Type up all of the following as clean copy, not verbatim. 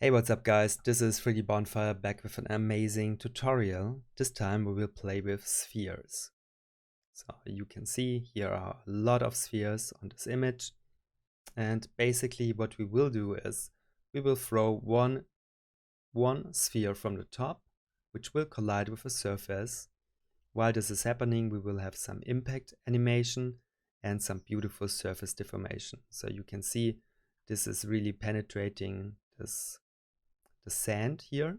Hey, what's up guys? This is 3D Bonfire back with an amazing tutorial. This time we will play with spheres. So you can see here are a lot of spheres on this image, and basically what we will do is we will throw one sphere from the top, which will collide with a surface. While this is happening, we will have some impact animation and some beautiful surface deformation. So you can see this is really penetrating the sand here.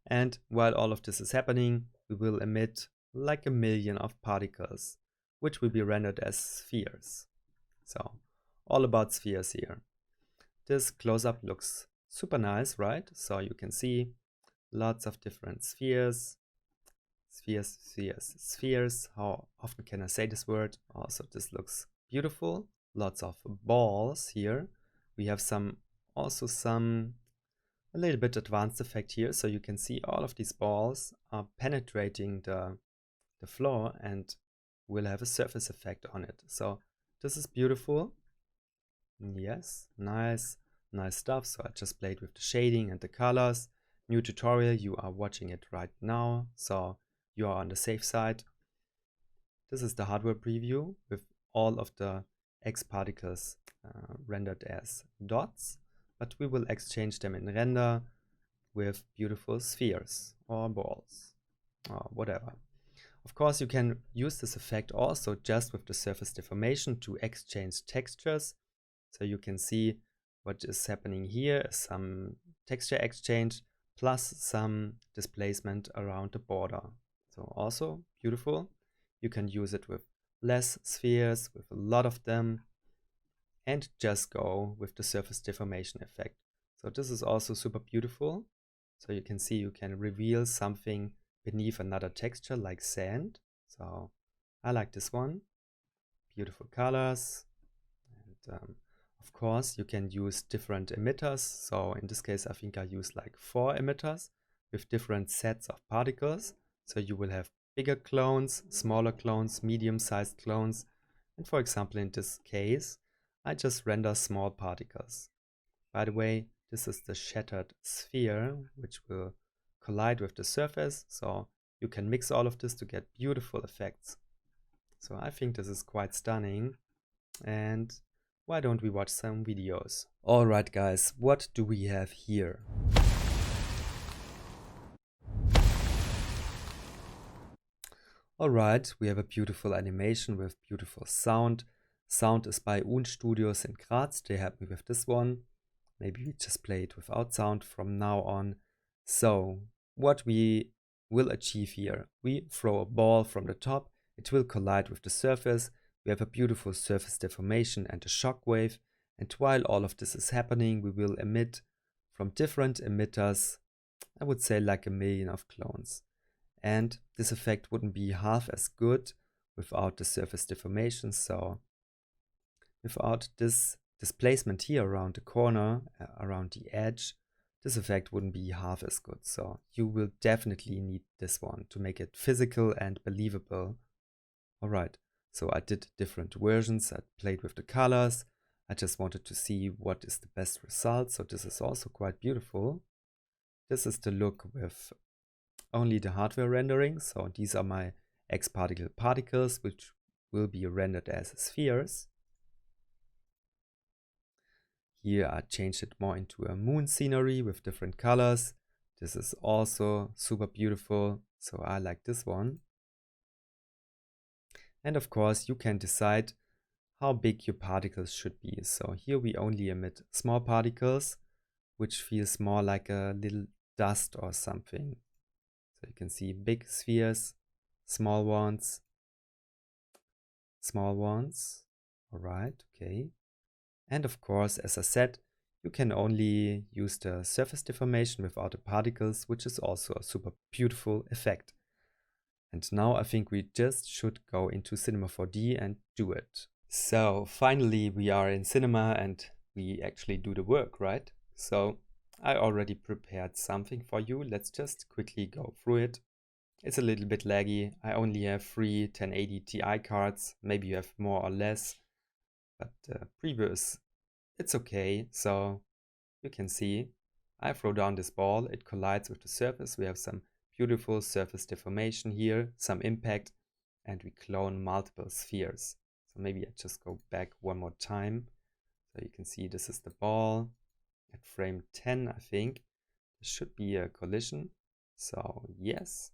And while all of this is happening, we will emit like 1,000,000 of particles, which will be rendered as spheres. So all about spheres here. This close-up looks super nice, right? So you can see lots of different spheres. Spheres. How often can I say this word? Also, this looks beautiful. Lots of balls here. We have a little bit advanced effect here, so you can see all of these balls are penetrating the floor and will have a surface effect on it. So this is beautiful. Yes, nice stuff. So I just played with the shading and the colors. New tutorial, you are watching it right now, so you are on the safe side. This is the hardware preview with all of the X particles rendered as dots, but we will exchange them in render with beautiful spheres or balls or whatever. Of course, you can use this effect also just with the surface deformation to exchange textures. So you can see what is happening here is some texture exchange plus some displacement around the border. So also beautiful. You can use it with less spheres, with a lot of them, and just go with the surface deformation effect. So this is also super beautiful. So you can see you can reveal something beneath another texture like sand. So I like this one. Beautiful colors. And of course you can use different emitters. So in this case I think I use like 4 emitters with different sets of particles. So you will have bigger clones, smaller clones, medium-sized clones. And for example in this case I just render small particles. By the way, this is the shattered sphere, which will collide with the surface. So you can mix all of this to get beautiful effects. So I think this is quite stunning. And why don't we watch some videos? Alright guys, what do we have here? Alright, we have a beautiful animation with beautiful sound. Sound is by Studios in Graz. They helped me with this one. Maybe we just play it without sound from now on. So what we will achieve here, we throw a ball from the top, it will collide with the surface, we have a beautiful surface deformation and a shock wave, and while all of this is happening, we will emit from different emitters, I would say like 1,000,000 of clones. And this effect wouldn't be half as good without the surface deformation. So without this displacement here around the corner, around the edge, this effect wouldn't be half as good. So you will definitely need this one to make it physical and believable. Alright, so I did different versions. I played with the colors. I just wanted to see what is the best result. So this is also quite beautiful. This is the look with only the hardware rendering. So these are my X particle particles, which will be rendered as spheres. Here I changed it more into a moon scenery with different colors. This is also super beautiful, so I like this one. And of course you can decide how big your particles should be. So here we only emit small particles, which feels more like a little dust or something. So you can see big spheres, small ones. Alright, okay. And of course, as I said, you can only use the surface deformation without the particles, which is also a super beautiful effect. And now I think we just should go into Cinema 4D and do it. So finally we are in Cinema and we actually do the work, right? So I already prepared something for you. Let's just quickly go through it. It's a little bit laggy. I only have 3 1080 Ti cards. Maybe you have more or less. But previous, it's okay. So you can see I throw down this ball, it collides with the surface. We have some beautiful surface deformation here, some impact, and we clone multiple spheres. So maybe I just go back one more time. So you can see this is the ball at frame 10, I think. There should be a collision. So yes,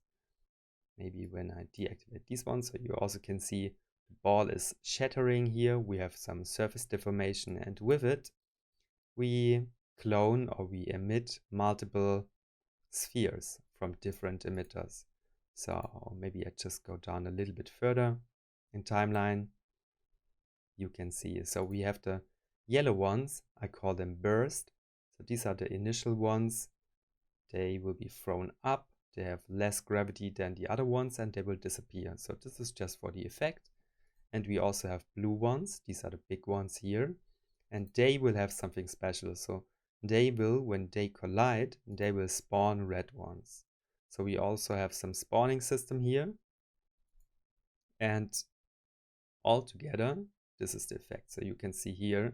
maybe when I deactivate these ones, so you also can see the ball is shattering here. We have some surface deformation, and with it, we clone or we emit multiple spheres from different emitters. So maybe I just go down a little bit further in timeline. You can see, so we have the yellow ones, I call them burst. So these are the initial ones. They will be thrown up. They have less gravity than the other ones and they will disappear. So this is just for the effect. And we also have blue ones. These are the big ones here. And they will have something special. So they will, when they collide, they will spawn red ones. So we also have some spawning system here. And all together, this is the effect. So you can see here,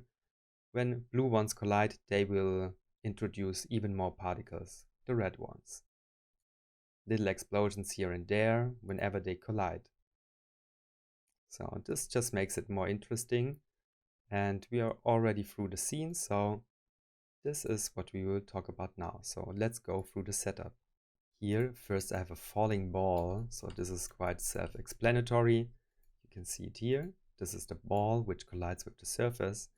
when blue ones collide, they will introduce even more particles, the red ones. Little explosions here and there whenever they collide. So this just makes it more interesting. And we are already through the scene, so this is what we will talk about now. So let's go through the setup. Here, first I have a falling ball, so this is quite self-explanatory. You can see it here. This is the ball which collides with the surface.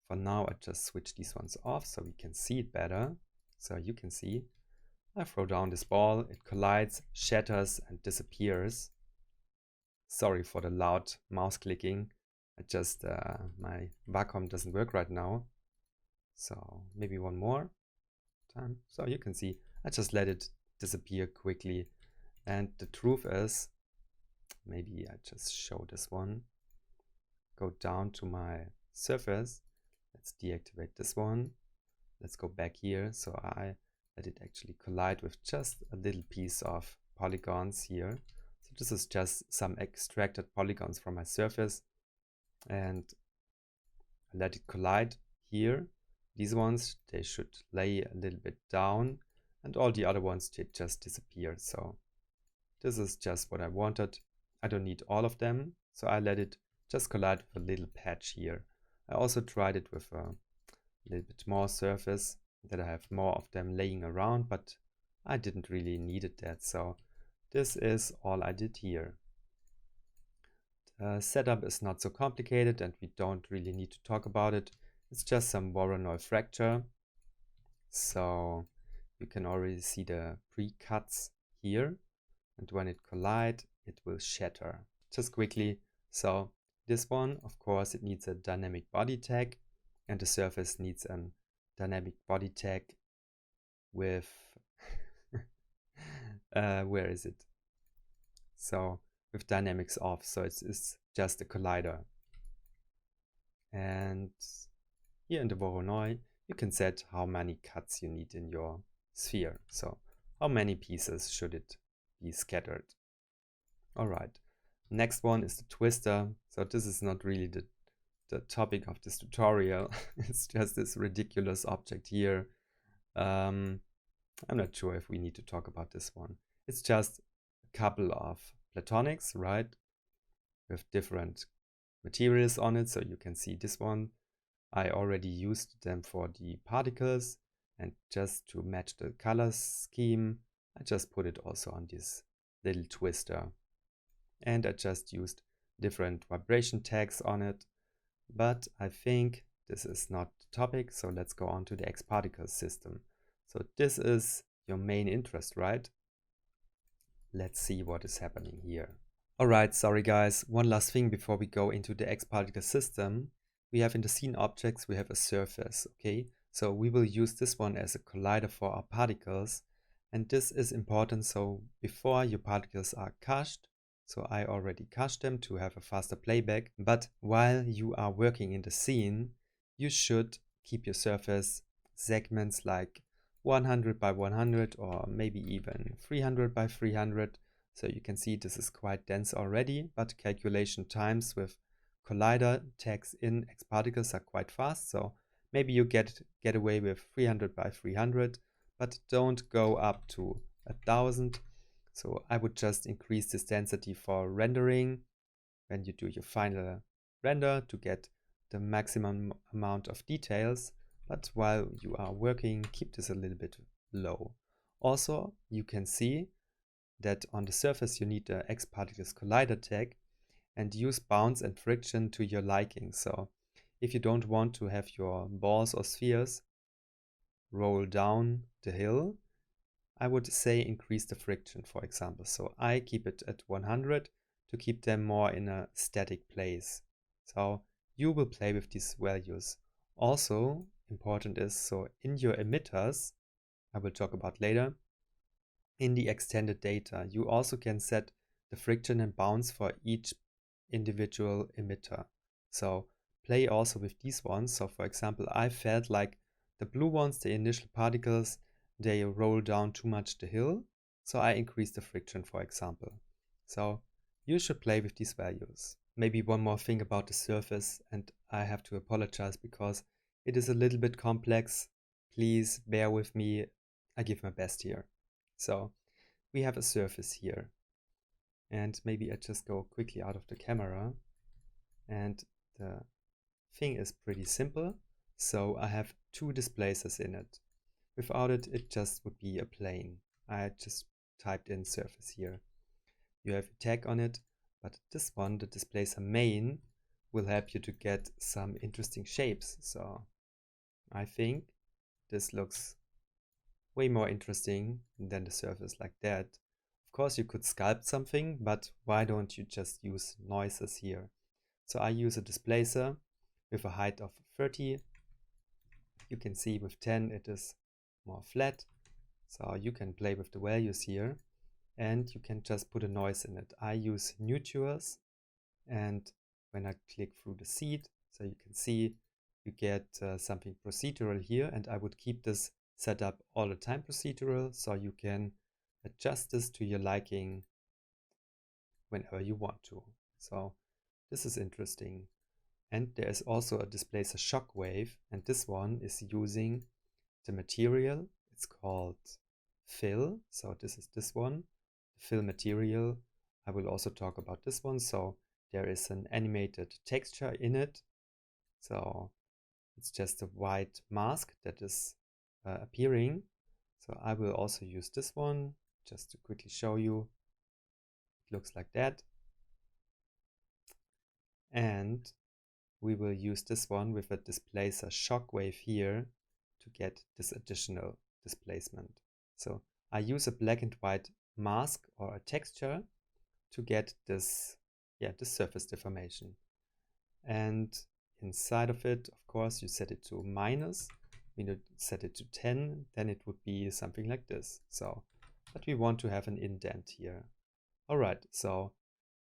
For now, I just switch these ones off so we can see it better. So you can see, I throw down this ball, it collides, shatters, and disappears. Sorry for the loud mouse clicking. I just, my Wacom doesn't work right now. So maybe one more time. So you can see, I just let it disappear quickly. And the truth is, maybe I just show this one. Go down to my surface. Let's deactivate this one. Let's go back here. So I let it actually collide with just a little piece of polygons here. So this is just some extracted polygons from my surface. And I let it collide here. These ones, they should lay a little bit down. And all the other ones, they just disappear. So this is just what I wanted. I don't need all of them. So I let it just collide with a little patch here. I also tried it with a little bit more surface, that I have more of them laying around, but I didn't really need that. So this is all I did here. The setup is not so complicated and we don't really need to talk about it. It's just some Voronoi fracture. So you can already see the pre-cuts here. And when it collides, it will shatter. Just quickly, so this one, of course, it needs a dynamic body tag, and the surface needs a dynamic body tag with, where is it? So with dynamics off, so it's just a collider. And here in the Voronoi, you can set how many cuts you need in your sphere. So how many pieces should it be scattered? All right. Next one is the twister. So this is not really the topic of this tutorial. It's just this ridiculous object here. I'm not sure if we need to talk about this one. It's just a couple of platonics, right? With different materials on it. So you can see this one. I already used them for the particles, and just to match the color scheme, I just put it also on this little twister. And I just used different vibration tags on it. But I think this is not the topic, so let's go on to the X particle system. So this is your main interest, right? Let's see what is happening here. Alright, sorry guys, one last thing before we go into the X particle system. We have in the scene objects, we have a surface, okay? So we will use this one as a collider for our particles. And this is important, so before your particles are cached, so I already cached them to have a faster playback, but while you are working in the scene, you should keep your surface segments like 100 by 100 or maybe even 300 by 300. So you can see this is quite dense already, but calculation times with collider tags in X particles are quite fast. So maybe you get away with 300 by 300, but don't go up to 1000. So I would just increase this density for rendering when you do your final render to get the maximum amount of details, but while you are working, keep this a little bit low. Also, you can see that on the surface you need the X Particles Collider tag and use bounce and friction to your liking. So if you don't want to have your balls or spheres roll down the hill, I would say increase the friction, for example. So I keep it at 100 to keep them more in a static place. So you will play with these values. Also important is, so in your emitters, I will talk about later, in the extended data, you also can set the friction and bounce for each individual emitter. So play also with these ones. So for example, I felt like the blue ones, the initial particles, they roll down too much the hill. So I increase the friction, for example. So you should play with these values. Maybe one more thing about the surface, and I have to apologize because it is a little bit complex. Please bear with me. I give my best here. So we have a surface here. And maybe I just go quickly out of the camera. And the thing is pretty simple. So I have two displacers in it. Without it, it just would be a plane. I just typed in surface here. You have a tag on it, but this one, the displacer main, will help you to get some interesting shapes. So I think this looks way more interesting than the surface like that. Of course, you could sculpt something, but why don't you just use noises here? So I use a displacer with a height of 30. You can see with 10 it is more flat. So you can play with the values here and you can just put a noise in it. I use neutrals, and when I click through the seed, so you can see you get something procedural here, and I would keep this set up all the time procedural, so you can adjust this to your liking whenever you want to. So this is interesting. And there is also a displacer shockwave, and this one is using the material. It's called fill. So this is this one, the fill material. I will also talk about this one. So there is an animated texture in it. So it's just a white mask that is appearing. So I will also use this one just to quickly show you. It looks like that. And we will use this one with a displacer shockwave here to get this additional displacement. So I use a black and white mask or a texture to get this, this surface deformation. And inside of it, of course, you set it to minus. We set it to 10, then it would be something like this. So, but we want to have an indent here. All right, so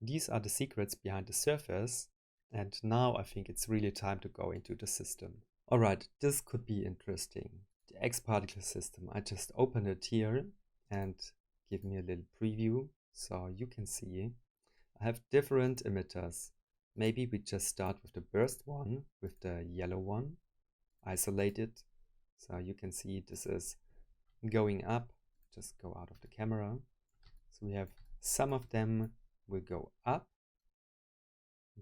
these are the secrets behind the surface. And now I think it's really time to go into the system. All right, this could be interesting. The X particle system, I just open it here and give me a little preview. So you can see I have different emitters. Maybe we just start with the burst one, with the yellow one, isolate it. So you can see this is going up. Just go out of the camera. So we have some of them will go up,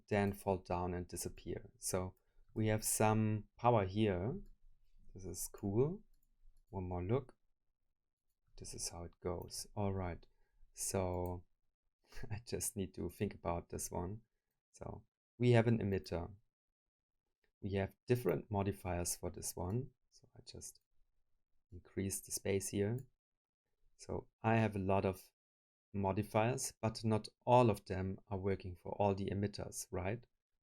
then fall down and disappear. So we have some power here. This is cool. One more look. This is how it goes. All right. So I just need to think about this one. So we have an emitter. We have different modifiers for this one. So I just increase the space here. So I have a lot of modifiers, but not all of them are working for all the emitters, right?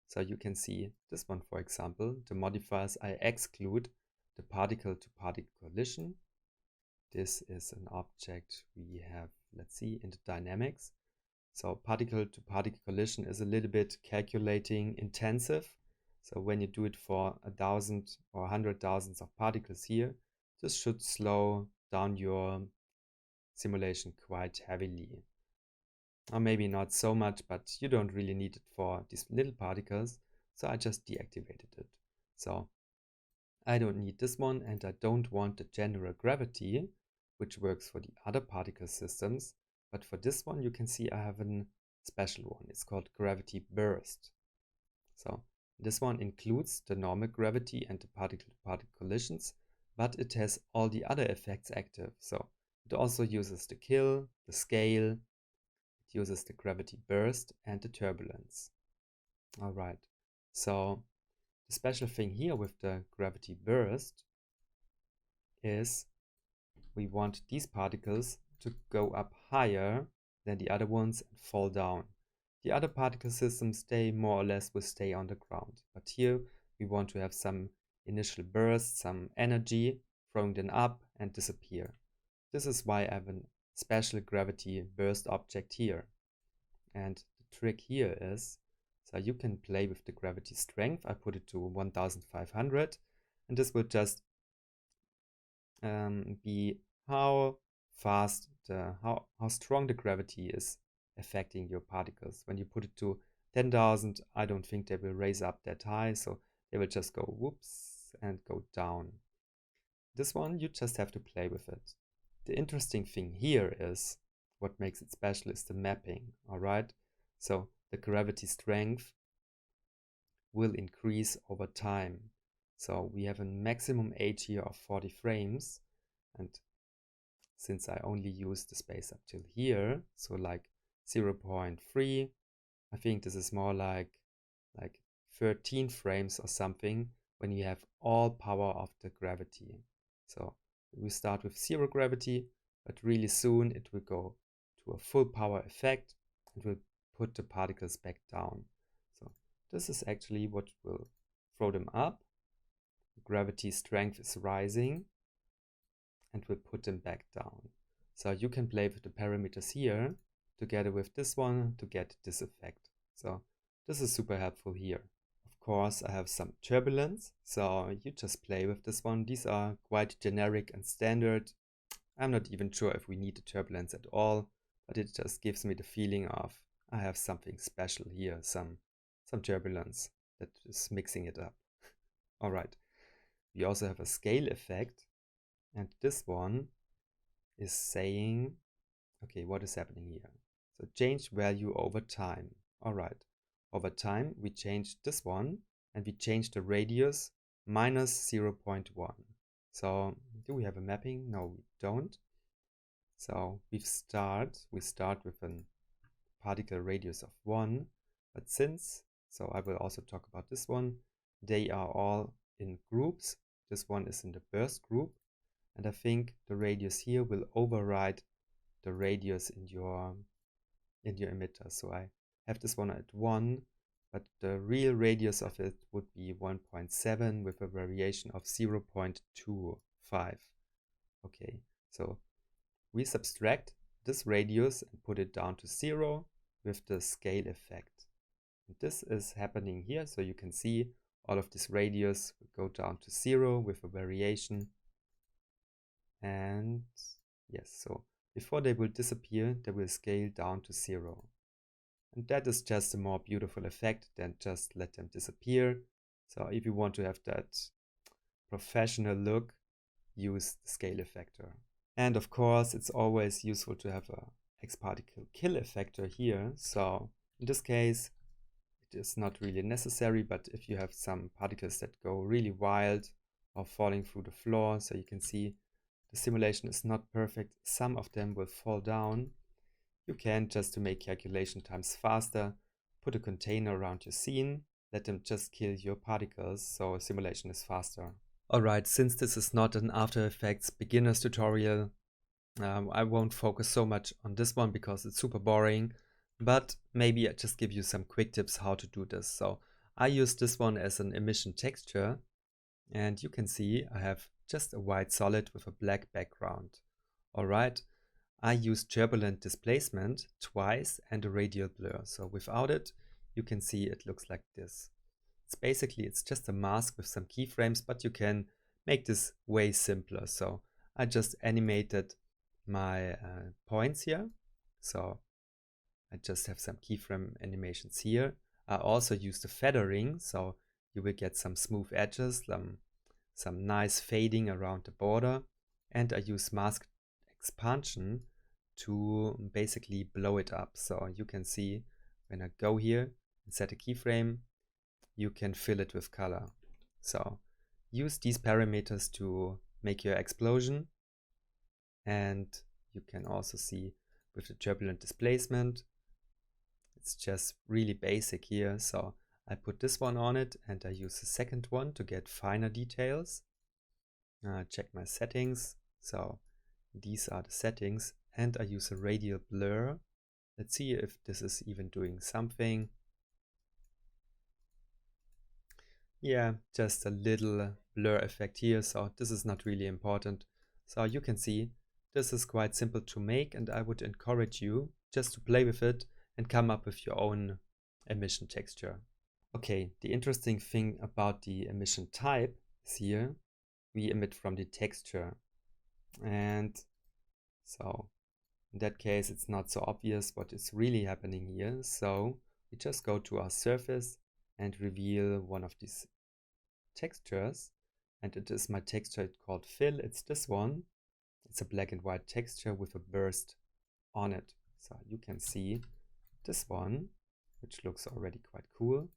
So you can see this one, for example, the modifiers I exclude the particle-to-particle collision. This is an object we have, let's see, in the dynamics. So particle-to-particle collision is a little bit calculating intensive. So when you do it for 1,000 or 100,000 of particles here, this should slow down your simulation quite heavily. Or maybe not so much, but you don't really need it for these little particles. So I just deactivated it. So I don't need this one, and I don't want the general gravity, which works for the other particle systems. But for this one, you can see I have a special one. It's called gravity burst. So this one includes the normal gravity and the particle-to-particle collisions, but it has all the other effects active. So it also uses the kill, the scale, it uses the gravity burst and the turbulence. All right, so the special thing here with the gravity burst is we want these particles to go up higher than the other ones and fall down. The other particle systems, they more or less will stay on the ground. But here we want to have some initial burst, some energy, throwing them up and disappear. This is why I have a special gravity burst object here. And the trick here is, so you can play with the gravity strength. I put it to 1500, and this will just be how fast, how strong the gravity is affecting your particles. When you put it to 10,000, I don't think they will raise up that high, so they will just go whoops and go down. This one, you just have to play with it. The interesting thing here is, what makes it special is the mapping, all right? So the gravity strength will increase over time. So we have a maximum age here of 40 frames, and since I only use the space up till here, so like 0.3, I think this is more like 13 frames or something when you have all power of the gravity. So we start with 0 gravity, but really soon it will go to a full power effect and will put the particles back down. So this is actually what will throw them up. The gravity strength is rising and will put them back down. So you can play with the parameters here together with this one to get this effect. So this is super helpful here. Of course, I have some turbulence, so you just play with this one. These are quite generic and standard. I'm not even sure if we need the turbulence at all, but it just gives me the feeling of I have something special here, some turbulence that is mixing it up. All right, we also have a scale effect, and this one is saying, okay, what is happening here? So change value over time. All right, over time we change this one and we change the radius minus 0.1. So do we have a mapping? No, we don't. So we start with a particle radius of 1, but since, so I will also talk about this one, they are all in groups. This one is in the burst group, and I think the radius here will override the radius in your emitter. So I have this one at 1, but the real radius of it would be 1.7 with a variation of 0.25. Okay, so we subtract this radius and put it down to 0 with the scale effect. And this is happening here, so you can see all of this radius will go down to 0 with a variation. And yes, so before they will disappear, they will scale down to 0. And that is just a more beautiful effect than just let them disappear. So if you want to have that professional look, use the scale effector. And of course, it's always useful to have a X-particle kill effector here. So in this case, it is not really necessary, but if you have some particles that go really wild or falling through the floor, so you can see the simulation is not perfect, some of them will fall down. You can, just to make calculation times faster, put a container around your scene, let them just kill your particles, so simulation is faster. Alright, since this is not an After Effects beginner's tutorial, I won't focus so much on this one because it's super boring, but maybe I just give you some quick tips how to do this. So I use this one as an emission texture, and you can see I have just a white solid with a black background. Alright, I use turbulent displacement twice and a radial blur. So without it, you can see it looks like this. It's just a mask with some keyframes, but you can make this way simpler. So I just animated my points here. So I just have some keyframe animations here. I also use the feathering, so you will get some smooth edges, some nice fading around the border, and I use mask expansion to basically blow it up. So you can see when I go here and set a keyframe, you can fill it with color. So use these parameters to make your explosion. And you can also see with the turbulent displacement, it's just really basic here. So I put this one on it and I use the second one to get finer details. Check my settings. So these are the settings, and I use a radial blur. Let's see if this is even doing something. Yeah, just a little blur effect here. So this is not really important. So you can see this is quite simple to make, and I would encourage you just to play with it and come up with your own emission texture. Okay, the interesting thing about the emission type is here we emit from the texture. And so in that case, it's not so obvious what is really happening here. So we just go to our surface and reveal one of these textures. And it is my texture called fill. It's this one. It's a black and white texture with a burst on it. So you can see this one, which looks already quite cool.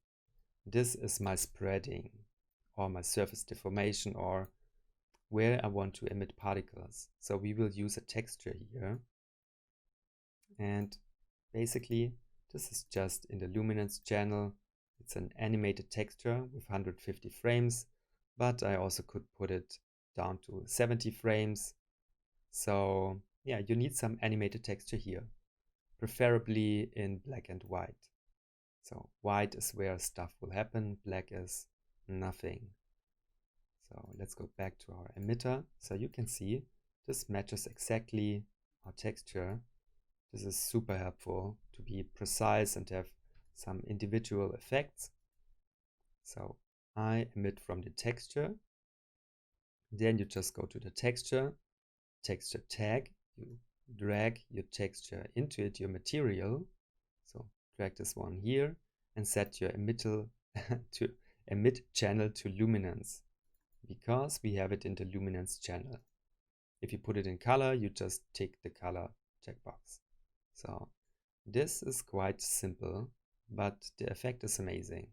This is my spreading or my surface deformation, or where I want to emit particles. So we will use a texture here. And basically, this is just in the luminance channel. It's an animated texture with 150 frames, but I also could put it down to 70 frames. So yeah, you need some animated texture here, preferably in black and white. So white is where stuff will happen, black is nothing. So let's go back to our emitter. So you can see this matches exactly our texture. This is super helpful to be precise and have some individual effects. So I emit from the texture. Then you just go to the texture tag. You drag your texture into it, your material. So drag this one here and set your to emit channel to luminance, because we have it in the luminance channel. If you put it in color, you just tick the color checkbox. So this is quite simple, but the effect is amazing.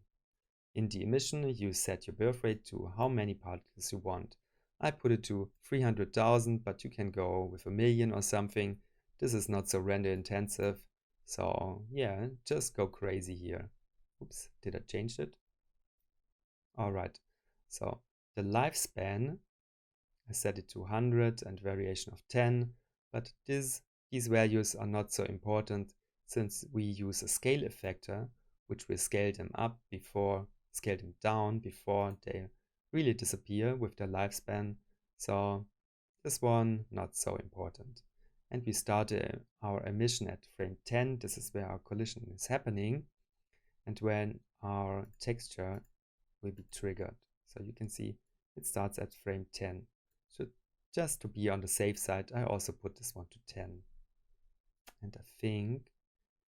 In the emission, you set your birth rate to how many particles you want. I put it to 300,000, but you can go with 1,000,000 or something. This is not so render intensive. So yeah, just go crazy here. Oops, did I change it? All right, so the lifespan, I set it to 100 and variation of 10, but these values are not so important since we use a scale effector, which will scale them down before they really disappear with their lifespan. So this one, not so important. And we start our emission at frame 10. This is where our collision is happening and when our texture will be triggered. So you can see it starts at frame 10. So just to be on the safe side, I also put this one to 10. And I think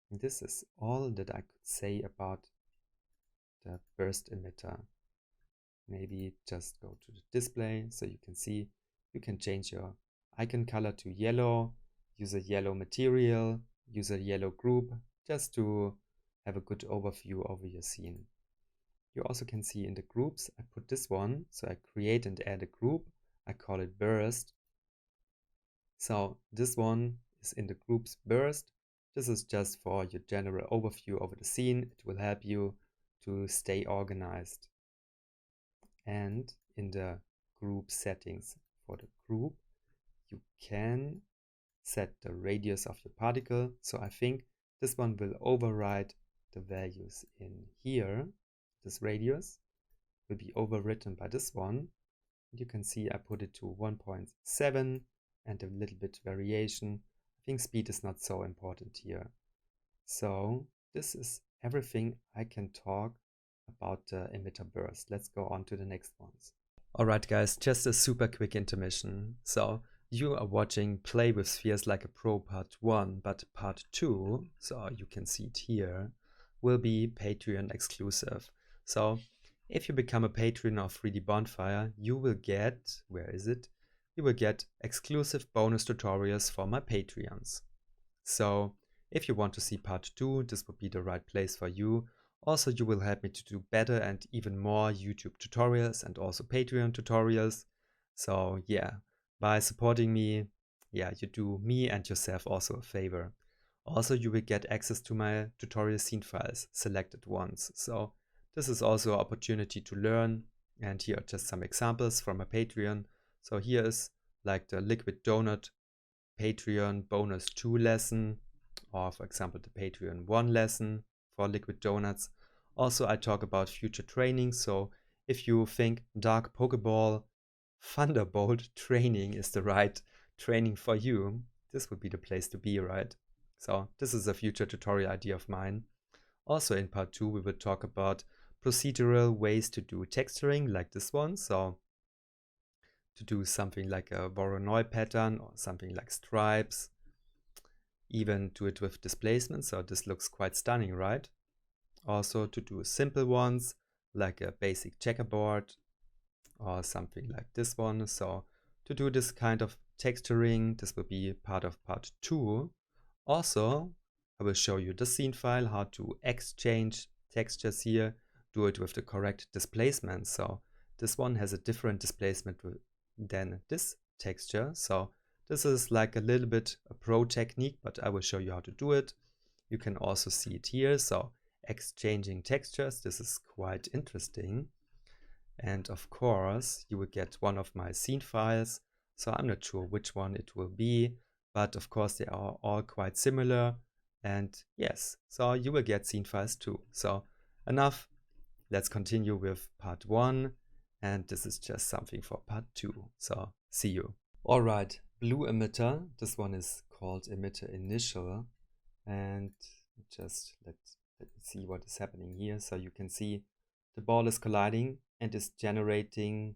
this is all that I could say about the burst emitter. Maybe just go to the display so you can see you can change your icon color to yellow, use a yellow material, use a yellow group, just to have a good overview over your scene. You also can see in the groups, I put this one, so I create and add a group, I call it burst. So this one is in the groups burst. This is just for your general overview over the scene. It will help you to stay organized. And in the group settings for the group, you can set the radius of your particle. So I think this one will override the values in here. This radius will be overwritten by this one. You can see I put it to 1.7 and a little bit variation. I think speed is not so important here. So this is everything I can talk about the emitter burst. Let's go on to the next ones. Alright guys, just a super quick intermission. So you are watching Play with Spheres Like a Pro Part 1, but Part 2, so you can see it here, will be Patreon exclusive. So If you become a patron of 3D Bonfire, you will get, where is it? You will get exclusive bonus tutorials for my Patreons. So if you want to see part 2, this would be the right place for you. Also, you will help me to do better and even more YouTube tutorials and also Patreon tutorials. So yeah, by supporting me, yeah, you do me and yourself also a favor. Also, you will get access to my tutorial scene files, selected ones. So this is also an opportunity to learn. And here are just some examples from my Patreon. So here is like the Liquid Donut Patreon bonus 2 lesson, or for example the Patreon 1 lesson for Liquid Donuts. Also I talk about future training, so if you think Dark Pokeball Thunderbolt training is the right training for you, this would be the place to be, right? So this is a future tutorial idea of mine. Also in part 2 we will talk about procedural ways to do texturing like this one. So to do something like a Voronoi pattern or something like stripes, even do it with displacement, so this looks quite stunning, right? Also to do simple ones like a basic checkerboard or something like this one. So to do this kind of texturing, this will be part of part 2. Also, I will show you the scene file, how to exchange textures here, do it with the correct displacement. So this one has a different displacement than this texture. So this is like a little bit a pro technique, but I will show you how to do it. You can also see it here. So exchanging textures, this is quite interesting. And of course, you will get one of my scene files. So I'm not sure which one it will be, but of course they are all quite similar. And yes, so you will get scene files too. So enough. Let's continue with part 1. And this is just something for part 2. So see you. All right, blue emitter. This one is called Emitter Initial. And just let me see what is happening here. So you can see the ball is colliding and is generating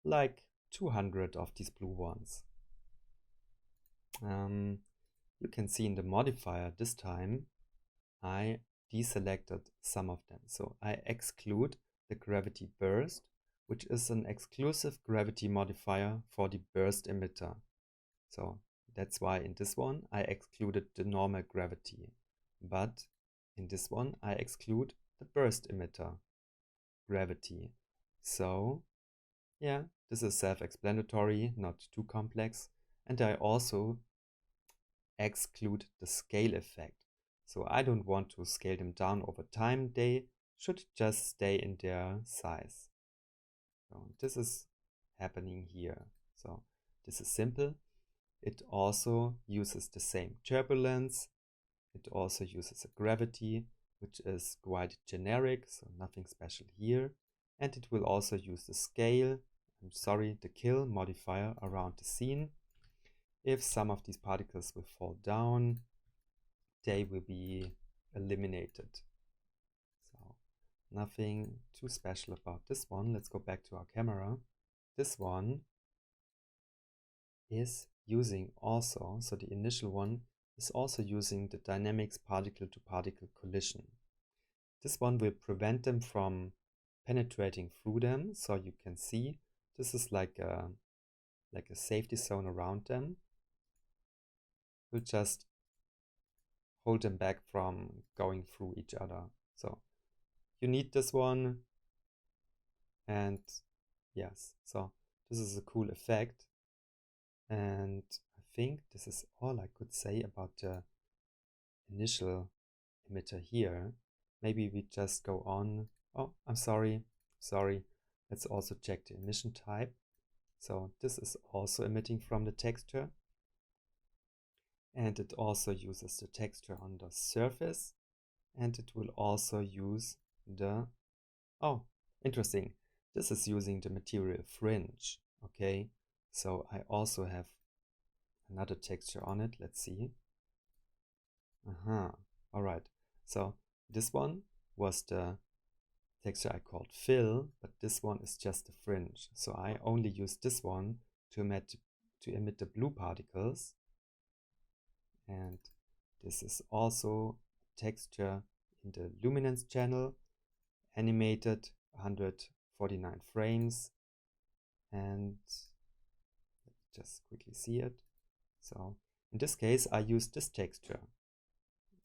like 200 of these blue ones. You can see in the modifier this time I deselected some of them. So I exclude the gravity burst, which is an exclusive gravity modifier for the burst emitter. So that's why in this one I excluded the normal gravity, but in this one I exclude the burst emitter gravity. So yeah, this is self-explanatory, not too complex. And I also exclude the scale effect. So I don't want to scale them down over time. They should just stay in their size. So this is happening here. So this is simple. It also uses the same turbulence. It also uses a gravity, which is quite generic, so nothing special here. And it will also use the scale, the kill modifier around the scene. If some of these particles will fall down, they will be eliminated. So nothing too special about this one. Let's go back to our camera. This one is using also, so the initial one is also using the dynamics particle-to-particle collision. This one will prevent them from penetrating through them. So you can see this is like a safety zone around them. We'll just hold them back from going through each other. So you need this one. And yes, so this is a cool effect. And I think this is all I could say about the initial emitter here. Maybe we just go on. Oh, I'm sorry. Let's also check the emission type. So this is also emitting from the texture. And it also uses the texture on the surface. And it will also use the, oh, interesting. This is using the material fringe. Okay, so I also have another texture on it. Let's see. All right. So this one was the texture I called fill, but this one is just the fringe. So I only use this one to emit the blue particles. And this is also texture in the luminance channel, animated 149 frames, and just quickly see it. So in this case I use this texture.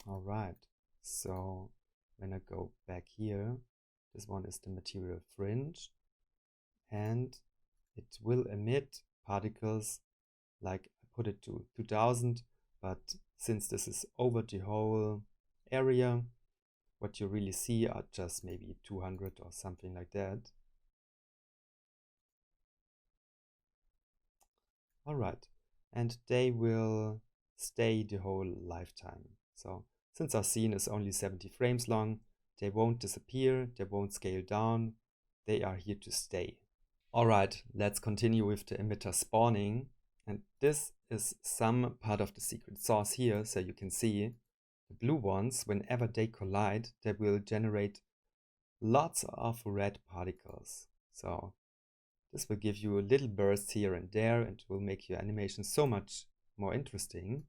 Alright, so when I go back here, this one is the material fringe, and it will emit particles, like I put it to 2000, but since this is over the whole area, what you really see are just maybe 200 or something like that. Alright, and they will stay the whole lifetime. So since our scene is only 70 frames long, they won't disappear, they won't scale down, they are here to stay. Alright, let's continue with the emitter spawning. And this is some part of the secret sauce here, so you can see the blue ones, whenever they collide, they will generate lots of red particles. So this will give you a little burst here and there, and will make your animation so much more interesting.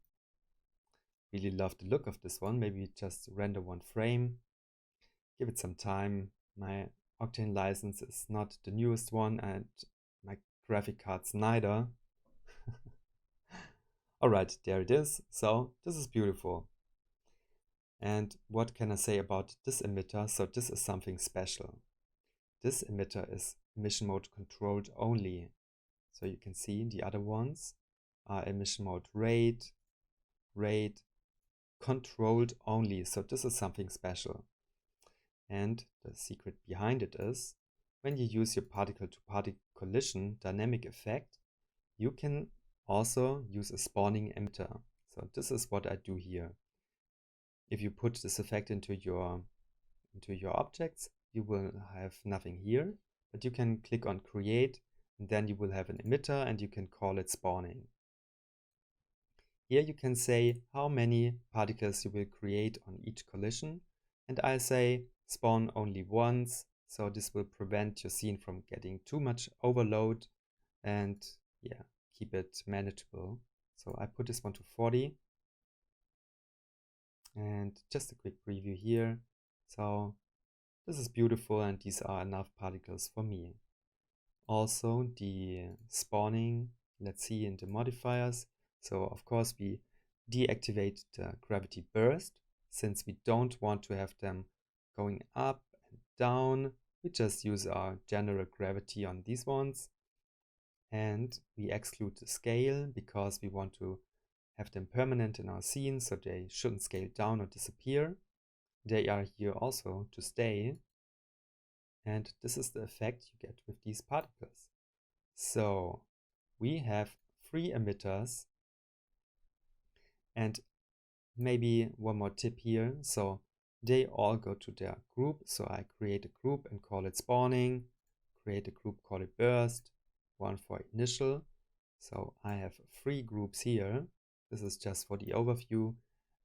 Really love the look of this one. Maybe just render one frame, give it some time. My Octane license is not the newest one, and my graphic cards neither. Alright, there it is. So this is beautiful. And what can I say about this emitter? So this is something special. This emitter is emission mode controlled only. So you can see the other ones are emission mode rate, controlled only. So this is something special. And the secret behind it is, when you use your particle-to-particle collision dynamic effect, you can also use a spawning emitter. So this is what I do here. If you put this effect into your objects, you will have nothing here, but you can click on create, and then you will have an emitter, and you can call it spawning. Here you can say how many particles you will create on each collision, and I say spawn only once, so this will prevent your scene from getting too much overload, and yeah, keep it manageable. So I put this one to 40. And just a quick preview here. So this is beautiful, and these are enough particles for me. Also the spawning, let's see in the modifiers. So of course we deactivate the gravity burst, since we don't want to have them going up and down. We just use our general gravity on these ones. And we exclude the scale, because we want to have them permanent in our scene, so they shouldn't scale down or disappear. They are here also to stay. And this is the effect you get with these particles. So we have 3 emitters, and maybe one more tip here. So they all go to their group. So I create a group and call it spawning, create a group, call it burst, one for initial. So I have 3 groups here. This is just for the overview,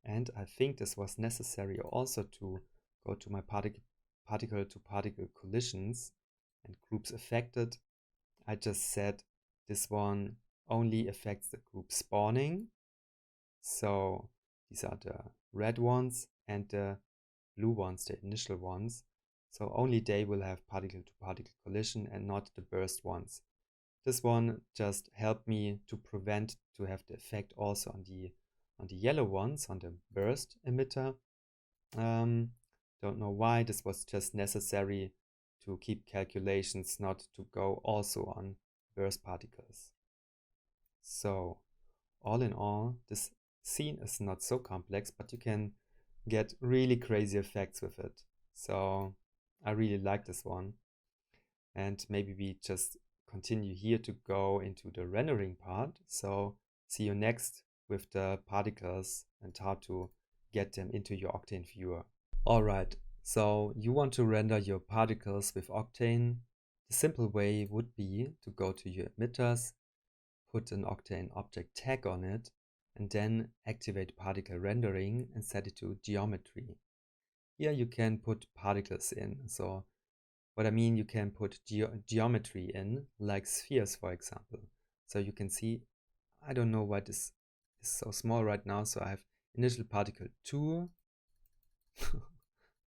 and I think this was necessary also to go to my particle-to-particle collisions and groups affected. I just said this one only affects the group spawning. So these are the red ones and the blue ones, the initial ones. So only they will have particle-to-particle collision and not the burst ones. This one just helped me to prevent to have the effect also on the yellow ones, on the burst emitter. Don't know why. This was just necessary to keep calculations, not to go also on burst particles. So all in all, this scene is not so complex, but you can get really crazy effects with it. So I really like this one. And maybe we just continue here to go into the rendering part. So see you next with the particles and how to get them into your Octane viewer. Alright, so you want to render your particles with Octane. The simple way would be to go to your emitters, put an Octane object tag on it, and then activate particle rendering and set it to geometry. Here you can put particles in. So what I mean, you can put geometry in, like spheres, for example. So you can see, I don't know why this is so small right now. So I have initial particle 2,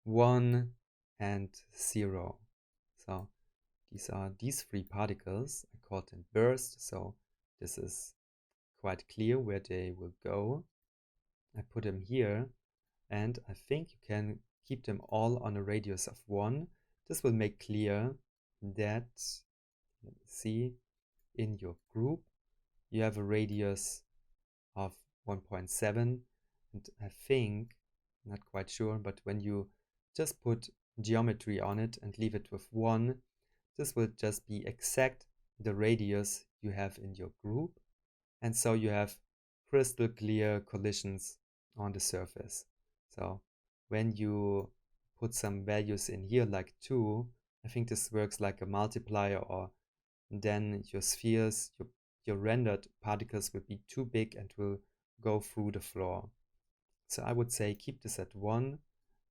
1, and 0. So these are these 3 particles. I call them burst, so this is quite clear where they will go. I put them here, and I think you can keep them all on a radius of 1. This will make clear that, let me see, in your group you have a radius of 1.7, and I think, not quite sure, but when you just put geometry on it and leave it with 1, this will just be exact the radius you have in your group, and so you have crystal clear collisions on the surface. So when you put some values in here like 2, I think this works like a multiplier, or then your spheres, your rendered particles will be too big and will go through the floor. So I would say keep this at 1,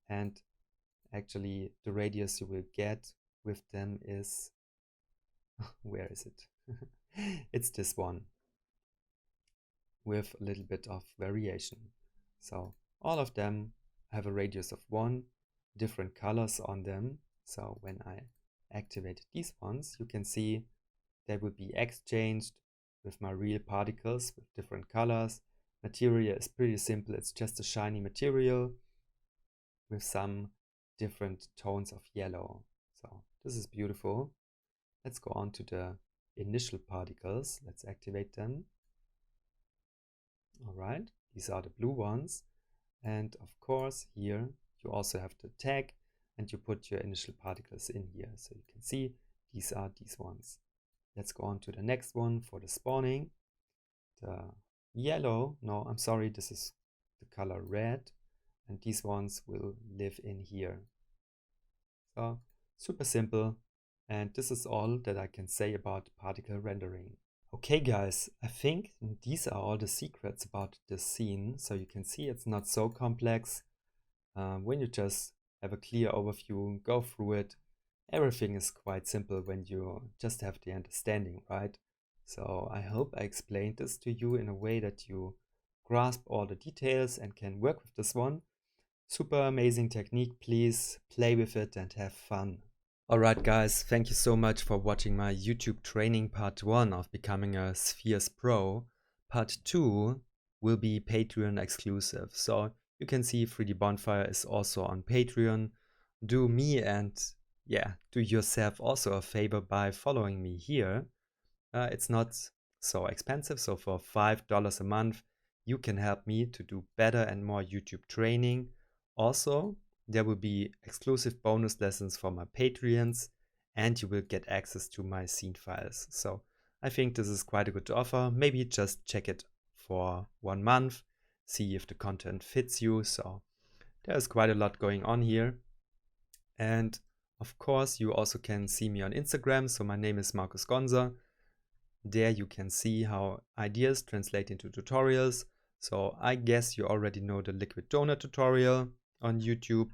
and actually the radius you will get with them is, where is it? It's this one, with a little bit of variation. So all of them have a radius of 1, different colors on them. So when I activate these ones, you can see they will be exchanged with my real particles with different colors. Material is pretty simple, it's just a shiny material with some different tones of yellow. So this is beautiful. Let's go on to the initial particles. Let's activate them. Alright, these are the blue ones. And of course here you also have the tag, and you put your initial particles in here. So you can see these are these ones. Let's go on to the next one for the spawning. The yellow, no, I'm sorry, this is the color red, and these ones will live in here. So super simple, and this is all that I can say about particle rendering. Okay guys, I think these are all the secrets about this scene. So you can see it's not so complex. When you just have a clear overview, go through it, everything is quite simple when you just have the understanding, right? So I hope I explained this to you in a way that you grasp all the details and can work with this one. Super amazing technique, please play with it and have fun. Alright guys, thank you so much for watching my YouTube training part 1 of becoming a Spheres Pro. Part 2 will be Patreon exclusive, so you can see 3D Bonfire is also on Patreon. Do me and do yourself also a favor by following me here. It's not so expensive, so for $5 a month you can help me to do better and more YouTube training. Also, there will be exclusive bonus lessons for my Patreons, and you will get access to my scene files. So I think this is quite a good offer. Maybe just check it for 1 month, see if the content fits you. So there's quite a lot going on here. And of course, you also can see me on Instagram. So my name is Markus Gonser. There you can see how ideas translate into tutorials. So I guess you already know the liquid donut tutorial on YouTube.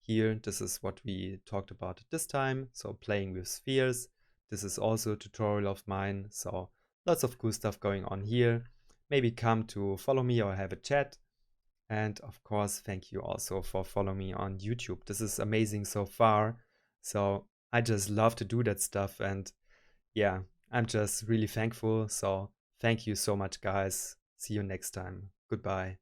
Here, this is what we talked about at this time. So playing with spheres. This is also a tutorial of mine. So lots of cool stuff going on here. Maybe come to follow me or have a chat. And of course, thank you also for following me on YouTube. This is amazing so far. So I just love to do that stuff, and yeah, I'm just really thankful. So thank you so much, guys. See you next time. Goodbye.